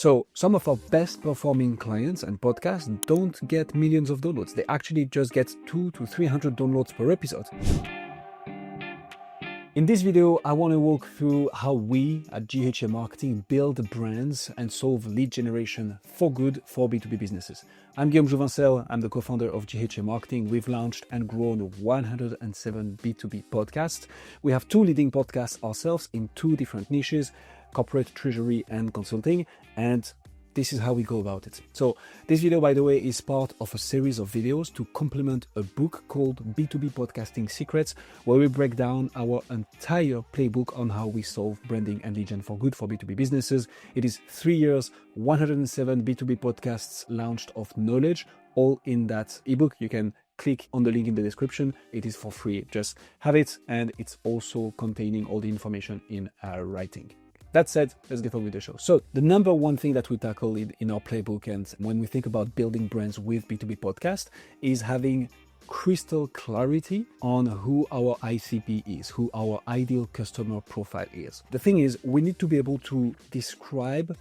So some of our best performing clients and podcasts don't get millions of downloads. They actually just get 200 to 300 downloads per episode. In this video, I want to walk through how we at GHA Marketing build brands and solve lead generation for good for B2B businesses. I'm Guillaume Jouvencel. I'm the co-founder of GHA Marketing. We've launched and grown 107 B2B podcasts. We have 2 leading podcasts ourselves in 2 different niches, corporate, treasury, and consulting. And this is how we go about it. So this video, by the way, is part of a series of videos to complement a book called B2B Podcasting Secrets, where we break down our entire playbook on how we solve branding and lead gen for good for B2B businesses. It is 3 years, 107 B2B podcasts launched of knowledge, all in that ebook. You can click on the link in the description. It is for free. Just have it, and it's also containing all the information in writing. That said, let's get on with the show. So the number one thing that we tackle in our playbook and when we think about building brands with B2B podcast is having crystal clarity on who our ICP is, who our ideal customer profile is. The thing is, we need to be able to describe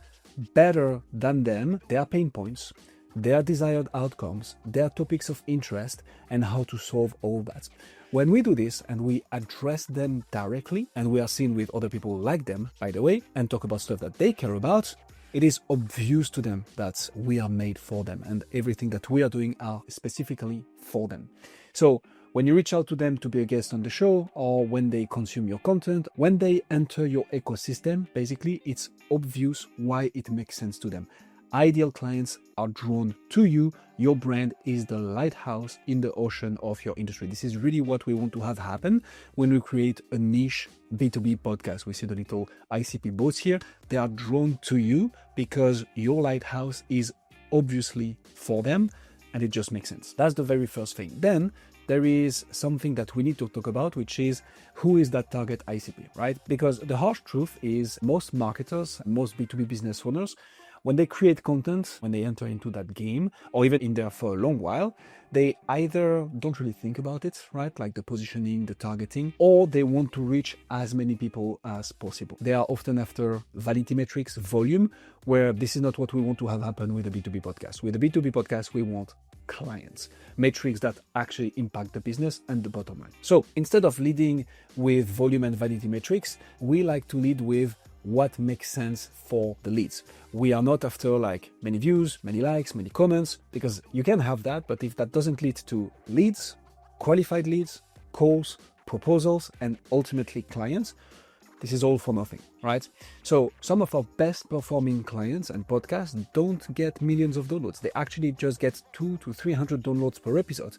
better than them their pain points, their desired outcomes, their topics of interest, and how to solve all that. When we do this and we address them directly, and we are seen with other people like them, by the way, and talk about stuff that they care about, it is obvious to them that we are made for them and everything that we are doing are specifically for them. So when you reach out to them to be a guest on the show, or when they consume your content, when they enter your ecosystem, basically it's obvious why it makes sense to them. Ideal clients are drawn to you. Your brand is the lighthouse in the ocean of your industry. This is really what we want to have happen when we create a niche B2B podcast. We see the little ICP boats here. They are drawn to you because your lighthouse is obviously for them, and it just makes sense. That's the very first thing. Then there is something that we need to talk about, which is who is that target ICP, right? Because the harsh truth is most marketers, most B2B business owners, when they create content, when they enter into that game, or even in there for a long while, they either don't really think about it, right? Like the positioning, the targeting, or they want to reach as many people as possible. They are often after vanity metrics, volume, where this is not what we want to have happen with a B2B podcast. With a B2B podcast, we want clients, metrics that actually impact the business and the bottom line. So instead of leading with volume and vanity metrics, we like to lead with what makes sense for the leads. We are not after like many views, many likes, many comments, because you can have that, but if that doesn't lead to leads, qualified leads, calls, proposals, and ultimately clients, this is all for nothing, right? So some of our best performing clients and podcasts don't get millions of downloads. They actually just get 200 to 300 downloads per episode.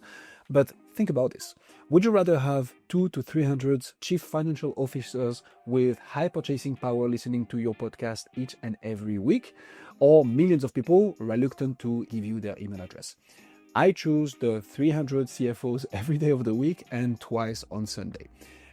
But think about this. Would you rather have 200 to 300 chief financial officers with high purchasing power listening to your podcast each and every week, or millions of people reluctant to give you their email address? I choose the 300 CFOs every day of the week and twice on Sunday.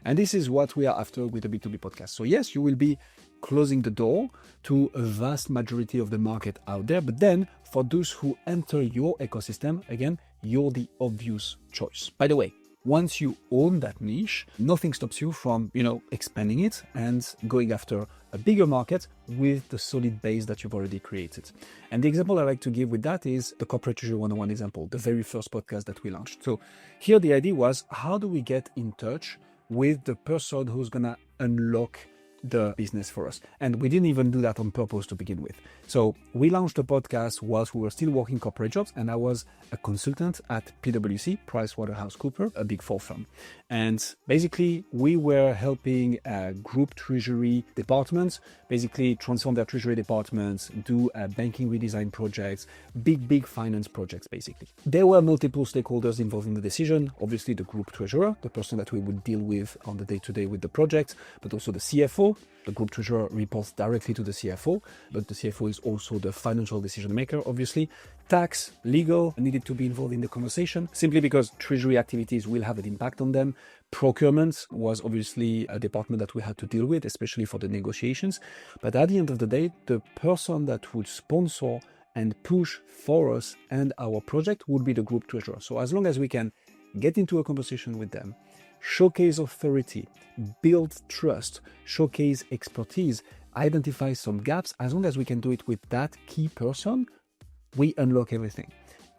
And this is what we are after with the B2B podcast. So yes, you will be closing the door to a vast majority of the market out there. But then for those who enter your ecosystem, again, you're the obvious choice. By the way, once you own that niche, nothing stops you from, expanding it and going after a bigger market with the solid base that you've already created. And the example I like to give with that is the Corporate Treasury 101 example, the very first podcast that we launched. So here the idea was, how do we get in touch with the person who's gonna unlock the business for us? And we didn't even do that on purpose to begin with. So we launched the podcast whilst we were still working corporate jobs, and I was a consultant at PwC, PricewaterhouseCoopers, a Big Four firm. And basically we were helping group treasury departments basically transform their treasury departments, do banking redesign projects, big finance projects basically. There were multiple stakeholders involved in the decision. Obviously the group treasurer, the person that we would deal with on the day-to-day with the project, but also the CFO. The group treasurer reports directly to the CFO, but the CFO is also the financial decision maker, obviously. Tax, legal needed to be involved in the conversation, simply because treasury activities will have an impact on them. Procurement was obviously a department that we had to deal with, especially for the negotiations. But at the end of the day, the person that would sponsor and push for us and our project would be the group treasurer. So as long as we can get into a conversation with them, showcase authority, build trust, showcase expertise, identify some gaps. As long as we can do it with that key person, we unlock everything.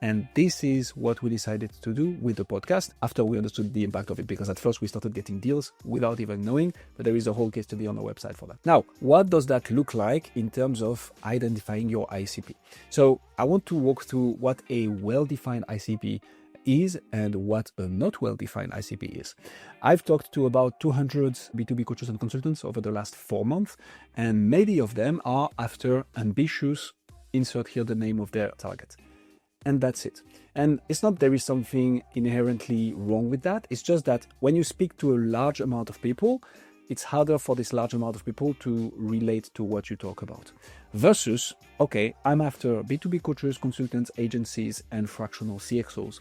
And this is what we decided to do with the podcast after we understood the impact of it, because at first we started getting deals without even knowing, but there is a whole case study on the website for that. Now, what does that look like in terms of identifying your ICP? So I want to walk through what a well-defined ICP is and what a not well-defined ICP is. I've talked to about 200 B2B coaches and consultants over the last 4 months, and many of them are after ambitious, insert here the name of their target. And that's it. And it's not there is something inherently wrong with that. It's just that when you speak to a large amount of people, it's harder for this large amount of people to relate to what you talk about. Versus, okay, I'm after B2B coaches, consultants, agencies, and fractional CXOs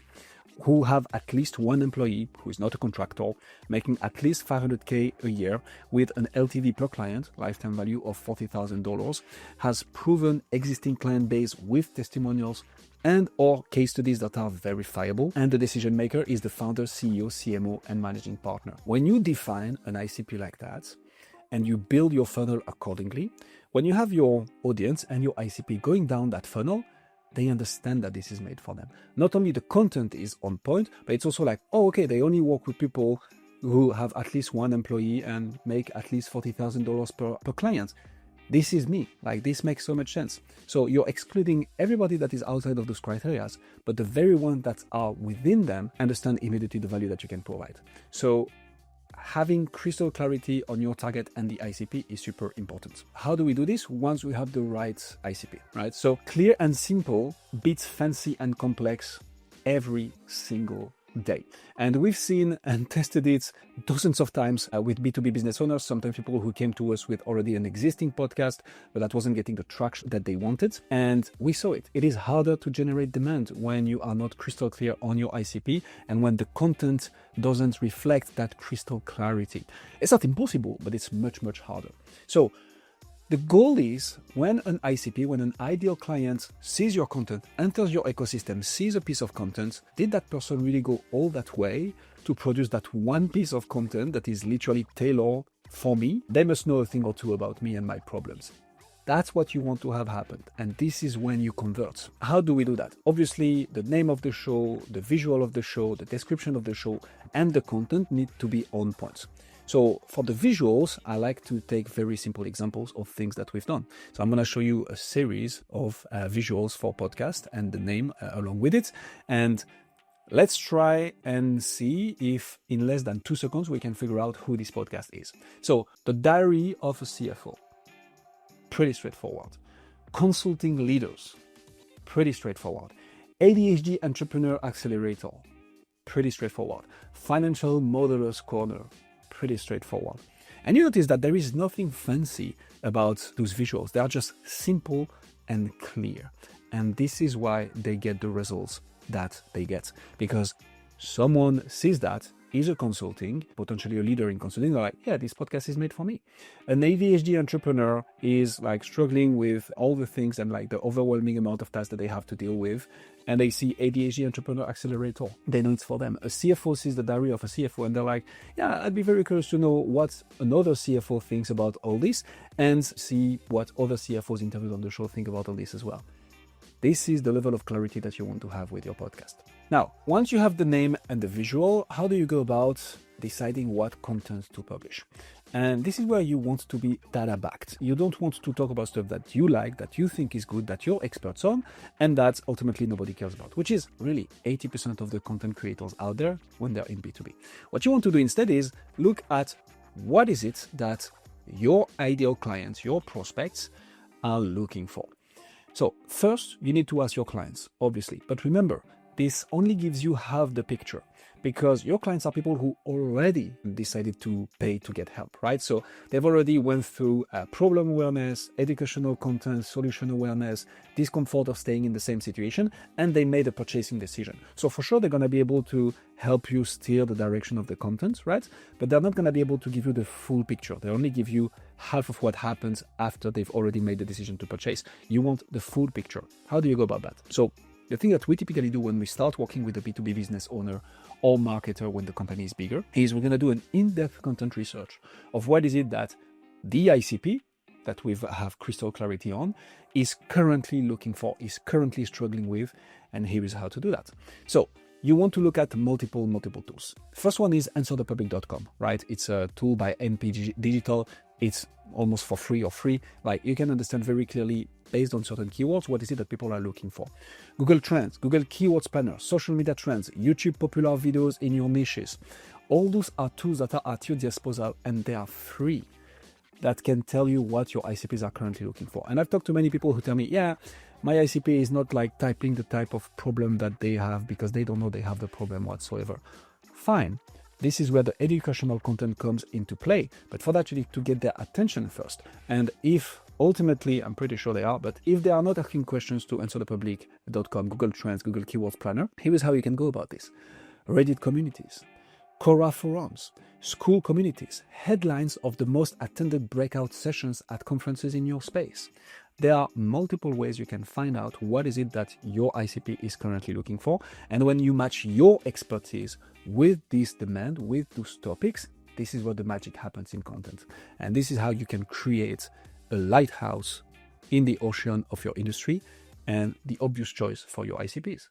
who have at least one employee who is not a contractor, making at least $500K a year with an LTV per client, lifetime value of $40,000, has proven existing client base with testimonials and or case studies that are verifiable, and the decision maker is the founder, CEO, CMO, and managing partner. When you define an ICP like that, and you build your funnel accordingly, when you have your audience and your ICP going down that funnel, they understand that this is made for them. Not only the content is on point, but it's also like, oh, okay, they only work with people who have at least one employee and make at least $40,000 per client. This is me. Like, this makes so much sense. So you're excluding everybody that is outside of those criteria, but the very ones that are within them understand immediately the value that you can provide. So having crystal clarity on your target and the ICP is super important. How do we do this? Once we have the right ICP, right? So clear and simple beats fancy and complex every single day. And we've seen and tested it dozens of times with B2B business owners, sometimes people who came to us with already an existing podcast, but that wasn't getting the traction that they wanted. And we saw it. It is harder to generate demand when you are not crystal clear on your ICP and when the content doesn't reflect that crystal clarity. It's not impossible, but it's much, much harder. So the goal is when an ICP, when an ideal client sees your content, enters your ecosystem, sees a piece of content, did that person really go all that way to produce that one piece of content that is literally tailored for me? They must know a thing or two about me and my problems. That's what you want to have happen. And this is when you convert. How do we do that? Obviously, the name of the show, the visual of the show, the description of the show, and the content need to be on point. So for the visuals, I like to take very simple examples of things that we've done. So I'm going to show you a series of visuals for podcast and the name along with it. And let's try and see if in less than 2 seconds, we can figure out who this podcast is. So the diary of a CFO, pretty straightforward. Consulting leaders, pretty straightforward. ADHD entrepreneur accelerator, pretty straightforward. Financial modeler's corner, pretty straightforward. And you notice that there is nothing fancy about those visuals. They are just simple and clear. And this is why they get the results that they get. Because someone sees that, is a consulting, potentially a leader in consulting, they're like, yeah, this podcast is made for me. An ADHD entrepreneur is like struggling with all the things and like the overwhelming amount of tasks that they have to deal with. And they see ADHD entrepreneur accelerator. They know it's for them. A CFO sees the diary of a CFO and they're like, yeah, I'd be very curious to know what another CFO thinks about all this and see what other CFOs interviewed on the show think about all this as well. This is the level of clarity that you want to have with your podcast. Now, once you have the name and the visual, how do you go about deciding what content to publish? And this is where you want to be data-backed. You don't want to talk about stuff that you like, that you think is good, that you're experts on, and that ultimately nobody cares about, which is really 80% of the content creators out there when they're in B2B. What you want to do instead is look at what is it that your ideal clients, your prospects are looking for. So first, you need to ask your clients, obviously. But remember, this only gives you half the picture because your clients are people who already decided to pay to get help, right? So they've already went through problem awareness, educational content, solution awareness, discomfort of staying in the same situation, and they made a purchasing decision. So for sure, they're going to be able to help you steer the direction of the content, right? But they're not going to be able to give you the full picture. They only give you half of what happens after they've already made the decision to purchase. You want the full picture. How do you go about that? So the thing that we typically do when we start working with a B2B business owner or marketer when the company is bigger is we're going to do an in-depth content research of what is it that the ICP that we have crystal clarity on is currently looking for, is currently struggling with, and here is how to do that. So you want to look at multiple tools. First one is answerthepublic.com, right? It's a tool by NP Digital. It's almost for free or free. Like, you can understand very clearly based on certain keywords, what is it that people are looking for. Google Trends, Google Keywords Planner, social media trends, YouTube popular videos in your niches. All those are tools that are at your disposal and they are free. That can tell you what your ICPs are currently looking for. And I've talked to many people who tell me, yeah, my ICP is not like typing the type of problem that they have because they don't know they have the problem whatsoever. Fine. This is where the educational content comes into play. But for that, you need to get their attention first. And if ultimately, I'm pretty sure they are, but if they are not asking questions to answerthepublic.com, Google Trends, Google Keywords Planner, here is how you can go about this. Reddit communities, Quora forums, school communities, headlines of the most attended breakout sessions at conferences in your space. There are multiple ways you can find out what is it that your ICP is currently looking for. And when you match your expertise with this demand, with those topics, this is where the magic happens in content. And this is how you can create a lighthouse in the ocean of your industry and the obvious choice for your ICPs.